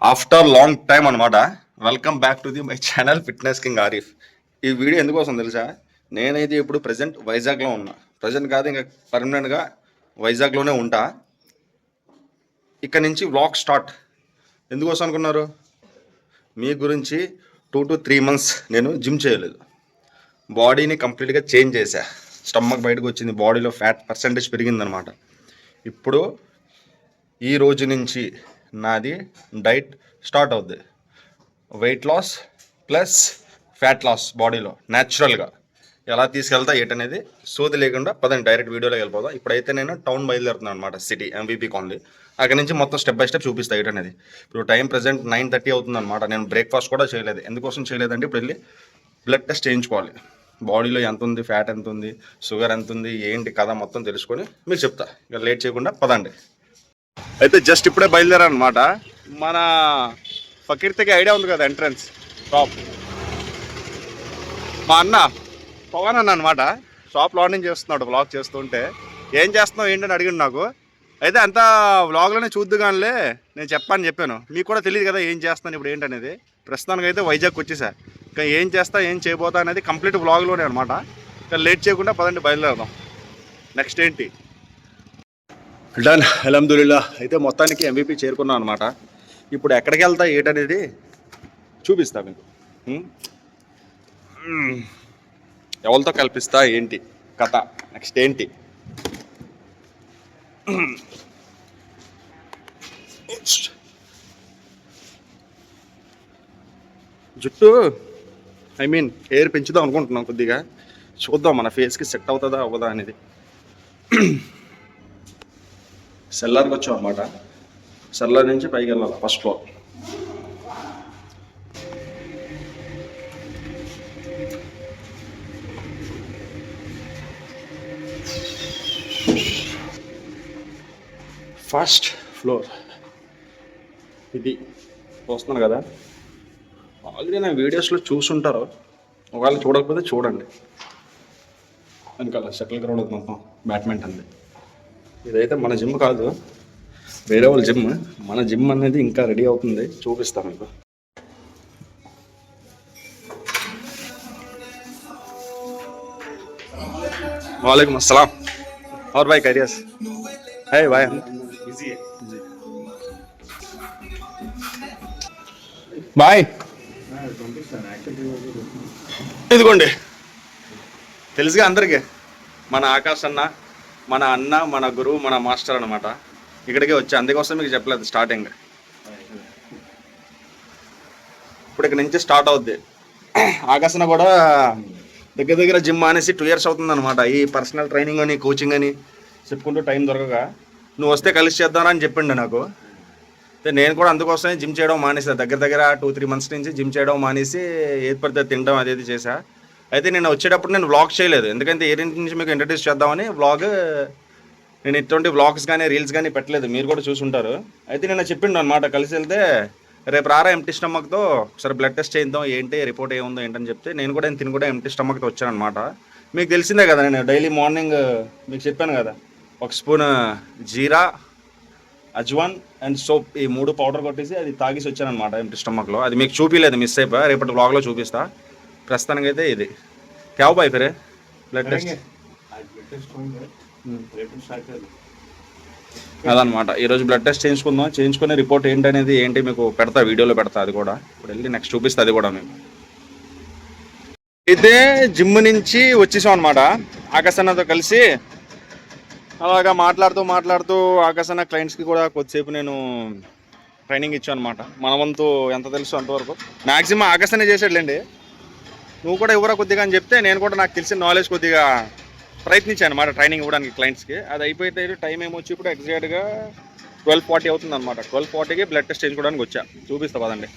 After long time అనమాట. Welcome back to the my channel fitness king Arif. ఈ video ఎందుకోసం తెలుసా? నేనైతే ఇప్పుడు ప్రజెంట్ వైజాగ్లో ఉన్నా. ప్రజెంట్ కాదు, ఇంకా పర్మనెంట్గా వైజాగ్లోనే ఉంటా. ఇక్కడ నుంచి వ్లాగ్ స్టార్ట్. ఎందుకోసం అనుకున్నారు? మీ గురించి 2 to 3 months నేను జిమ్ చేయలేదు. బాడీని కంప్లీట్గా చేంజ్ చేశా. స్టమక్ బయటకు వచ్చింది, బాడీలో ఫ్యాట్ పర్సంటేజ్ పెరిగిందనమాట. ఇప్పుడు ఈ రోజు నుంచి నాది డైట్ స్టార్ట్ అవుద్ది. Weight loss plus fat loss బాడీలో న్యాచురల్గా ఎలా తీసుకెళ్తా ఏటనేది సోది లేకుండా పదండి డైరెక్ట్ వీడియోలోకి వెళ్ళిపోదాం. ఇప్పుడైతే నేను టౌన్ బయలుదేరుతున్నాను అనమాట, సిటీ MVP కాలనీ. అక్కడ నుంచి మొత్తం స్టెప్ బై స్టెప్ చూపిస్తా ఏటనేది. ఇప్పుడు టైం ప్రజెంట్ 9:30 అవుతుంది అనమాట. నేను బ్రేక్ఫాస్ట్ కూడా చేయలేదు. ఎందుకోసం చేయలేదంటే ఇప్పుడు వెళ్ళి బ్లడ్ టెస్ట్ చేయించుకోవాలి. బాడీలో ఎంత ఉంది, ఫ్యాట్ ఎంత ఉంది, షుగర్ ఎంత ఉంది, ఏంటి కథ మొత్తం తెలుసుకొని మీరు చెప్తా. ఇక లేట్ చేయకుండా పదండి. అయితే జస్ట్ ఇప్పుడే బయలుదేరా అనమాట. మన ఫకీర్తికి ఐడియా ఉంది కదా, ఎంట్రన్స్ షాప్. మా అన్న పవన్ అన్న అనమాట, షాప్ లాండింగ్ చేస్తున్నాడు. వ్లాగ్ చేస్తుంటే ఏం చేస్తున్నావు ఏంటని అడిగిండు నాకు. అయితే అంతా వ్లాగ్లోనే చూద్దు కానిలే, నేను చెప్పాను. మీకు కూడా తెలియదు కదా ఏం చేస్తాను ఇప్పుడు ఏంటనేది. ప్రస్తుతానికి అయితే వైజాగ్ వచ్చేసా. ఇంకా ఏం చేస్తా ఏం చేయబోతా అనేది కంప్లీట్ వ్లాగ్లోనే అనమాట. ఇంకా లేట్ చేయకుండా పదండి బయలుదేరదాం. నెక్స్ట్ ఏంటి? డన్, అల్హమ్దులిల్లా. అయితే మొత్తానికి MVP చేరుకున్నాను అనమాట. ఇప్పుడు ఎక్కడికి వెళ్తా ఏంటనేది చూపిస్తా మీకు. ఎవరితో కల్పిస్తా ఏంటి కథ, నెక్స్ట్ ఏంటి. జుట్టు హెయిర్ పెంచుదాం అనుకుంటున్నాం కొద్దిగా. చూద్దాం మన ఫేస్కి సెట్ అవుతుందా అవ్వదా అనేది. సెల్లార్కి వచ్చాం అనమాట. సెల్లార్ నుంచి పైకి వెళ్ళాలి, ఫస్ట్ ఫ్లోర్. ఫస్ట్ ఫ్లోర్ ఇది చూస్తున్నాను కదా. ఆల్రెడీ నా వీడియోస్లో చూసుంటారు, ఒకవేళ చూడకపోతే చూడండి. వెనకాల షటిల్ గ్రౌండ్ ఉంది, మొత్తం బ్యాడ్మింటన్ది. ఇదైతే మన జిమ్ కాదు, వేరే వాళ్ళ జిమ్. మన జిమ్ అనేది ఇంకా రెడీ అవుతుంది, చూపిస్తాను మీకు. वालेकुम अस्सलाम। और भाई कैरियस है भाई? बिजी है బాయ్. ఇదిగోండి, తెలుసుగా అందరికీ మన ఆకాష్ అన్న, మన అన్న, మన గురువు, మన మాస్టర్ అనమాట. ఇక్కడికి వచ్చా, అందుకోసం మీకు చెప్పలేదు స్టార్టింగ్. ఇప్పుడు ఇక్కడ నుంచి స్టార్ట్ అవుద్ది. ఆకాశ్ అన్న కూడా దగ్గర జిమ్ మానేసి 2 years అవుతుంది అనమాట. ఈ పర్సనల్ ట్రైనింగ్ అని, కోచింగ్ అని చెప్పుకుంటూ టైం దొరకగా నువ్వు వస్తే కలిసి చేద్దామని చెప్పిండు నాకు. నేను కూడా అందుకోసమే జిమ్ చేయడం మానేసా. దగ్గర 2-3 months నుంచి జిమ్ చేయడం మానేసి ఏది పడితే తినడం అదేది చేశా. అయితే నేను వచ్చేటప్పుడు నేను వ్లాగ్ చేయలేదు, ఎందుకంటే ఏ నుంచి మీకు ఇంట్రడ్యూస్ చేద్దామని వ్లాగ్. నేను ఇటువంటి వ్లాగ్స్ కానీ రీల్స్ కానీ పెట్టలేదు, మీరు కూడా చూసుంటారు. అయితే నేను చెప్పిండు అనమాట, కలిసి వెళ్తే రేపు రారా ఎంటీ స్టమక్తో ఒకసారి బ్లడ్ టెస్ట్ చేద్దాం, ఏంటి రిపోర్ట్ ఏముందో ఏంటని చెప్తే నేను కూడా ఎంటీ స్టమక్తో వచ్చాను అనమాట. మీకు తెలిసిందే కదా, నేను డైలీ మార్నింగ్ మీకు చెప్పాను కదా, 1 spoon jeera, ajwain and soap, ఈ 3 పౌడర్ కొట్టేసి అది తాగేసి వచ్చాను అనమాట ఎంటీ స్టమక్లో. అది మీకు చూపించలేదు, మిస్ అయిపోయా. రేపటి వ్లాగ్లో చూపిస్తా. ప్రస్తుతానికి అయితే ఇది క్యా బాయ్ ఫిరే బ్లడ్ టెస్ట్ అదనమాట. ఈరోజు బ్లడ్ టెస్ట్ చేయించుకుందాం, చేయించుకునే రిపోర్ట్ ఏంటనేది ఏంటి మీకు పెడతా, వీడియోలో పెడతా. అది కూడా ఇప్పుడు వెళ్ళి నెక్స్ట్ చూపిస్తా అది కూడా మీకు. అయితే జిమ్ నుంచి వచ్చేసాం అనమాట ఆకాశ్ అన్నతో కలిసి. అలాగా మాట్లాడుతూ ఆకాశ్ అన్న క్లయింట్స్కి కూడా కొద్దిసేపు నేను ట్రైనింగ్ ఇచ్చాను అనమాట. మన వంతు ఎంత తెలుసు అంతవరకు. మ్యాక్సిమం ఆకాశ్ అనే చేసాడులేండి. నువ్వు కూడా ఎవరో కొద్దిగా అని చెప్తే నేను కూడా నాకు తెలిసిన నాలెడ్జ్ కొద్దిగా ప్రయత్నించాను అనమాట ట్రైనింగ్ ఇవ్వడానికి క్లయింట్స్కి. అది అయిపోతే టైం ఏమొచ్చి ఇప్పుడు ఎగ్జాక్ట్గా 12:40 అవుతుంది అనమాట. 12:40కి బ్లడ్ టెస్ట్ చేయించుకోవడానికి వచ్చా, చూపిస్తా పదండి.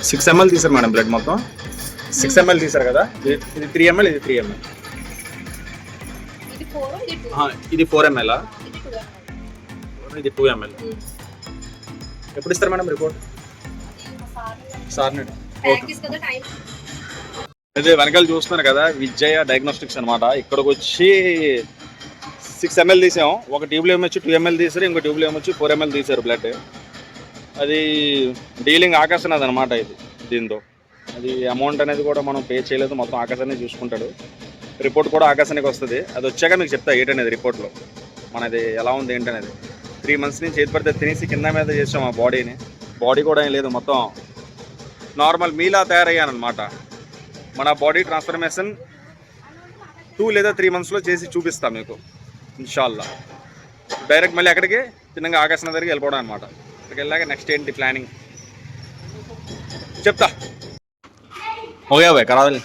$6 ml తీసారు మేడం బ్లడ్ మొత్తం. 6 ml తీసారు కదా, ఇది 3 ml, ఇది 3 ml. ఇది 4 ml. ఇది 2 ml. ఎప్పుడు ఇస్తారు మేడం రిపోర్ట్? సార్ అదే వెనకాల చూస్తున్నారు కదా, విజయ డయాగ్నోస్టిక్స్ అనమాట. ఇక్కడికి వచ్చి 6 ml తీసాం. ఒక ట్యూబ్లో ఏమొచ్చి 2 ml తీసారు, ఇంకో ట్యూబ్లో ఏమొచ్చి 4 ml తీసారు బ్లడ్. అది డీలింగ్ ఆకాశనాథ్ అనమాట ఇది. దీంతో అది అమౌంట్ అనేది కూడా మనం పే చేయలేదు, మొత్తం ఆకాశాన్ని చూసుకుంటాడు. రిపోర్ట్ కూడా ఆకాశానికి వస్తుంది. అది వచ్చాక మీకు చెప్తా ఏంటనేది రిపోర్ట్లో మనది ఎలా ఉంది ఏంటనేది. 3 months నుంచి ఏది పడితే తినేసి కింద మీద చేసాం ఆ బాడీని. బాడీ కూడా ఏం లేదు, మొత్తం నార్మల్ మీలా తయారయ్యానమాట. మన బాడీ ట్రాన్స్ఫర్మేషన్ 2 లేదా 3 monthsలో చేసి చూపిస్తాం మీకు ఇన్షాల్లా. డైరెక్ట్ మళ్ళీ అక్కడికి చిన్నగా ఆకాశం దగ్గరికి వెళ్ళిపోవడం అనమాట. అక్కడికి వెళ్ళాక నెక్స్ట్ ఏంటి ప్లానింగ్ చెప్తా. ఓకే బాయ్ కరావాలి.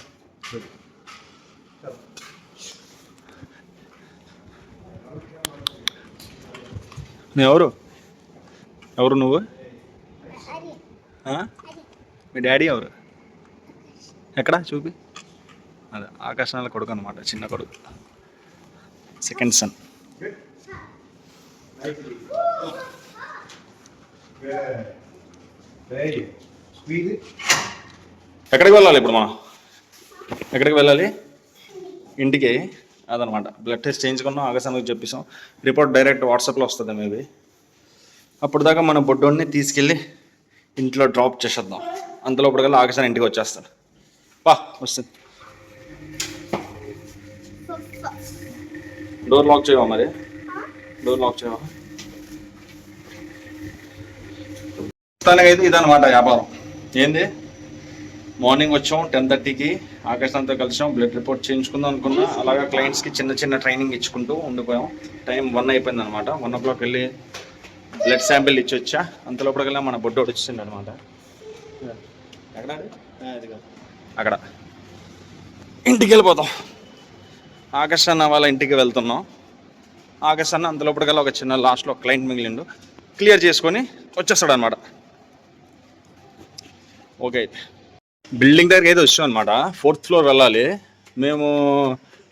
ఎవరు ఎవరు నువ్వు? మీ డాడీ ఎవరు? ఎక్కడ చూపి. అదే ఆకాశాల కొడుకు అనమాట, చిన్న కొడుకు, సెకండ్ సన్. ఎక్కడికి వెళ్ళాలి ఇప్పుడు మనం? ఎక్కడికి వెళ్ళాలి? ఇంటికి. అదనమాట బ్లడ్ టెస్ట్ చేయించుకున్నాం, ఆకాశానికి చెప్పేసాం. రిపోర్ట్ డైరెక్ట్ వాట్సాప్లో వస్తుంది మేబీ. అప్పుడు దాకా మన బొడ్డోడిని తీసుకెళ్ళి ఇంట్లో డ్రాప్ చేసేద్దాం. అంతలోపటికల్లా ఆకాశాన్ని ఇంటికి వచ్చేస్తాను. వస్తుంది. డోర్ లాక్ చేయవా మరి? డోర్ లాక్ చేయవా? అయితే ఇదనమాట వ్యాపారం. ఏంది, మార్నింగ్ వచ్చాం 10:30కి, ఆకాశంతో కలిసాం, బ్లడ్ రిపోర్ట్ చేయించుకుందాం అనుకున్నా. అలాగా క్లయింట్స్కి చిన్న చిన్న ట్రైనింగ్ ఇచ్చుకుంటూ ఉండిపోయాం. టైం 1 అయిపోయింది అనమాట. 1 o'clock వెళ్ళి బ్లడ్ శాంపిల్ ఇచ్చి వచ్చా. అంతలోపటికల్లా మన బొడ్డోడు వచ్చింది అనమాట. అక్కడ ఇంటికి వెళ్ళిపోతాం. ఆకాశ్ అన్న వాళ్ళ ఇంటికి వెళ్తున్నాం. ఆకాశ్ అన్న అంతలోపటికల్లా ఒక చిన్న లాస్ట్లో క్లయింట్ మిగిలిండు, క్లియర్ చేసుకొని వచ్చేస్తాడు అనమాట. ఓకే, బిల్డింగ్ దగ్గరికి అయితే వచ్చాం అనమాట. 4th floor వెళ్ళాలి. మేము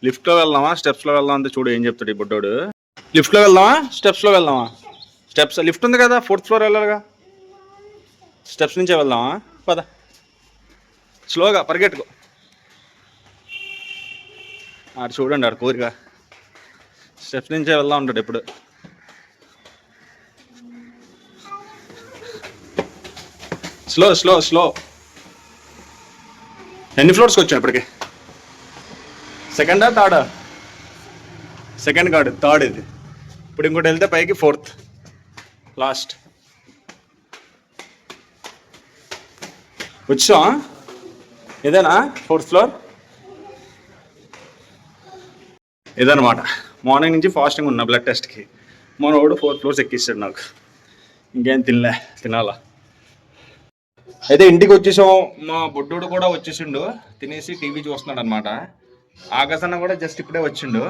లిఫ్ట్లో వెళ్దామా స్టెప్స్లో వెళ్దాం అంటే చూడు ఏం చెప్తాడు ఈ బుడ్డోడు. లిఫ్ట్లో వెళ్దామా స్టెప్స్లో వెళ్దామా? స్టెప్స్, లిఫ్ట్ ఉంది కదా 4th floor వెళ్ళాలిగా, స్టెప్స్ నుంచే వెళ్దామా? పద, స్లోగా పరిగెట్టుకో. ఆడు చూడండి, ఆడు కోరిక స్టెప్స్ నుంచే వెళ్దాం ఉంటాడు ఎప్పుడు. Slow slow slow. ఎన్ని ఫ్లోర్స్కి వచ్చాను ఇప్పటికి? సెకండా థర్డా? సెకండ్ కాదు, థర్డ్ ఇది. ఇప్పుడు ఇంకోటి వెళ్తే పైకి 4th లాస్ట్. వచ్చా ఇదేనా 4th floor? ఇదనమాట. మార్నింగ్ నుంచి ఫాస్టింగ్ ఉన్నా బ్లడ్ టెస్ట్కి. మన వాడు 4 floors ఎక్కిస్తాడు నాకు. ఇంకేం తినాలా. అయితే ఇంటికి వచ్చేసాం. మా బొడ్డోడు కూడా వచ్చేసిండు, తినేసి టీవీ చూస్తున్నాడు అనమాట. ఆకాశన్న కూడా జస్ట్ ఇప్పుడే వచ్చిండు.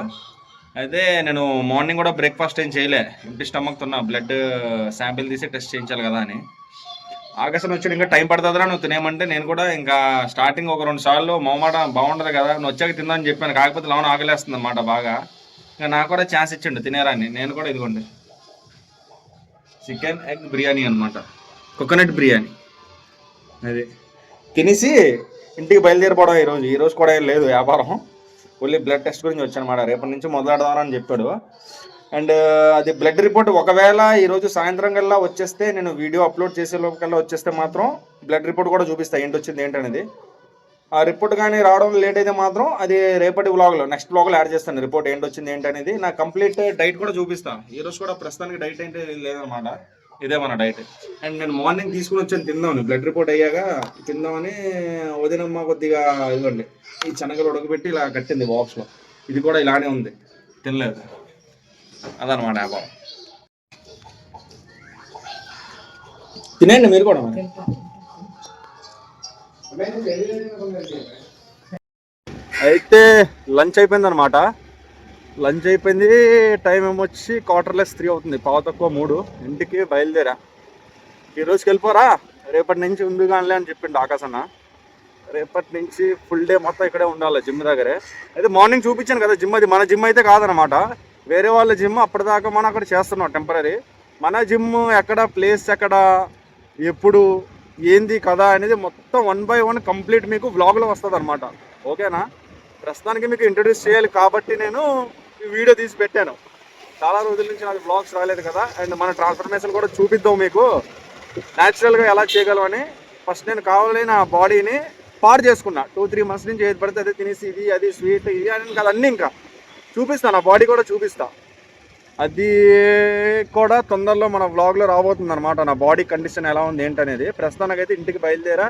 అయితే నేను మార్నింగ్ కూడా బ్రేక్ఫాస్ట్ ఏం చేయలే, ఇంటి స్టమక్ ఉన్నా, బ్లడ్ శాంపిల్ తీసి టెస్ట్ చేయించాలి కదా అని. ఆకాశన్న వచ్చాడు, ఇంకా టైం పడుతుందిరా నువ్వు తినేయమంటే నేను కూడా ఇంకా స్టార్టింగ్ ఒక 2 సార్లు మొహమాట బాగుండదు కదా, నువ్వు వచ్చాక తిందని చెప్పాను. కాకపోతే లోన ఆకలేస్తుంది అనమాట బాగా. ఇంకా నాకు కూడా ఛాన్స్ ఇచ్చిండు తినేరాని. నేను కూడా ఇదిగోండి చికెన్ ఎగ్ బిర్యానీ అనమాట, కోకోనట్ బిర్యానీ. అది తినేసి ఇంటికి బయలుదేరిపోవడం. ఈరోజు కూడా ఏం లేదు వ్యాపారం, ఓన్లీ బ్లడ్ టెస్ట్ గురించి వచ్చానమాట. రేపటి నుంచి మొదలెడదామని చెప్పాడు. అండ్ అది బ్లడ్ రిపోర్ట్ ఒకవేళ ఈరోజు సాయంత్రం కల్లా వచ్చేస్తే, నేను వీడియో అప్లోడ్ చేసే లోపల వచ్చేస్తే మాత్రం బ్లడ్ రిపోర్ట్ కూడా చూపిస్తాను ఏంటి వచ్చింది ఏంటనేది. ఆ రిపోర్ట్ కానీ రావడం లేట్ అయితే మాత్రం అది రేపటి వ్లాగ్లో, నెక్స్ట్ వ్లాగ్లో యాడ్ చేస్తాను రిపోర్ట్ ఏంటి వచ్చింది ఏంటనేది. నా కంప్లీట్ డైట్ కూడా చూపిస్తాను. ఈరోజు కూడా ప్రస్తుతానికి డైట్ అంటే లేదనమాట, ఇదే మన డైట్. అండ్ నేను మార్నింగ్ తీసుకుని వచ్చాను తిందామని, బ్లడ్ రిపోర్ట్ అయ్యాక తిందామని. వదినమ్మ కొద్దిగా ఇదిగోండి ఈ శనగలు ఉడకబెట్టి ఇలా కట్టింది బాక్స్లో. ఇది కూడా ఇలానే ఉంది, తినలేదు. అదనమాట వ్యాపారం. తినేయండి మీరు కూడా. అయితే లంచ్ అయిపోయింది అనమాట. లంచ్ అయిపోయింది, టైం ఏమొచ్చి 2:45 అవుతుంది, 2:15 ఇంటికి బయలుదేరా. ఈరోజుకి వెళ్ళిపోరా, రేపటి నుంచి ఉంది కానిలే అని చెప్పిండు ఆకాశన్న. రేపటి నుంచి ఫుల్ డే మొత్తం ఇక్కడే ఉండాలి జిమ్ దగ్గరే. అయితే మార్నింగ్ చూపించాను కదా జిమ్, అది మన జిమ్ అయితే కాదనమాట, వేరే వాళ్ళ జిమ్. అప్పటిదాకా మనం అక్కడ చేస్తున్నాం టెంపరీ. మన జిమ్ ఎక్కడ, ప్లేస్ ఎక్కడ, ఎప్పుడు, ఏంది కదా అనేది మొత్తం 1 by 1 కంప్లీట్ మీకు వ్లాగ్లో వస్తుంది అనమాట. ఓకేనా? ప్రస్తుతానికి మీకు ఇంట్రడ్యూస్ చేయాలి కాబట్టి నేను ఈ వీడియో తీసి పెట్టాను. చాలా రోజుల నుంచి నాకు వ్లాగ్స్ రాలేదు కదా, అండ్ మన ట్రాన్స్ఫర్మేషన్ కూడా చూపిద్దాం మీకు న్యాచురల్గా ఎలా చేయగలమని. ఫస్ట్ నేను కావాలని నా బాడీని పాడు చేసుకున్నా. 2-3 months నుంచి ఏది పడితే అదే తినేసి ఇది అది స్వీట్ ఇది అని కదా అన్నీ ఇంకా చూపిస్తాను, నా బాడీ కూడా చూపిస్తా. అది కూడా తొందరలో మన వ్లాగ్లో రాబోతుంది అనమాట, నా బాడీ కండిషన్ ఎలా ఉంది ఏంటనేది. ప్రస్తుతానికైతే ఇంటికి బయలుదేరా.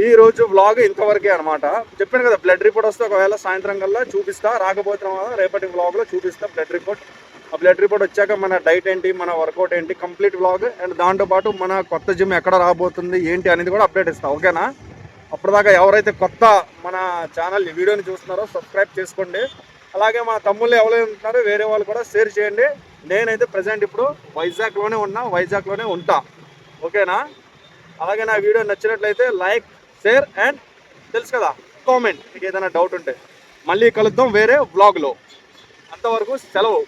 ఈ రోజు వ్లాగ్ ఇంతవరకే అనమాట. చెప్పాను కదా బ్లడ్ రిపోర్ట్ వస్తే ఒకవేళ సాయంత్రం కల్లా చూపిస్తా, రాకపోతే రేపటి వ్లాగ్లో చూపిస్తా బ్లడ్ రిపోర్ట్. ఆ బ్లడ్ రిపోర్ట్ వచ్చాక మన డైట్ ఏంటి, మన వర్కౌట్ ఏంటి, కంప్లీట్ వ్లాగ్, అండ్ దాంతోపాటు మన కొత్త జిమ్ ఎక్కడ రాబోతుంది ఏంటి అనేది కూడా అప్డేట్ ఇస్తా. ఓకేనా? అప్పటిదాకా ఎవరైతే కొత్త మన ఛానల్ వీడియోని చూస్తున్నారో సబ్స్క్రైబ్ చేసుకోండి. అలాగే మన తమ్ముళ్ళు ఎవరైతే ఉంటున్నారో వేరే వాళ్ళు కూడా షేర్ చేయండి. నేనైతే ప్రజెంట్ ఇప్పుడు వైజాగ్లోనే ఉన్నా, వైజాగ్లోనే ఉంటా. ఓకేనా? అలాగే నా వీడియో నచ్చినట్లయితే లైక్, షేర్ అండ్ తెలుసు కదా కామెంట్, మీకు ఏదైనా డౌట్ ఉంటే. మళ్ళీ కలుద్దాం వేరే వ్లాగ్లో. అంతవరకు సెలవు.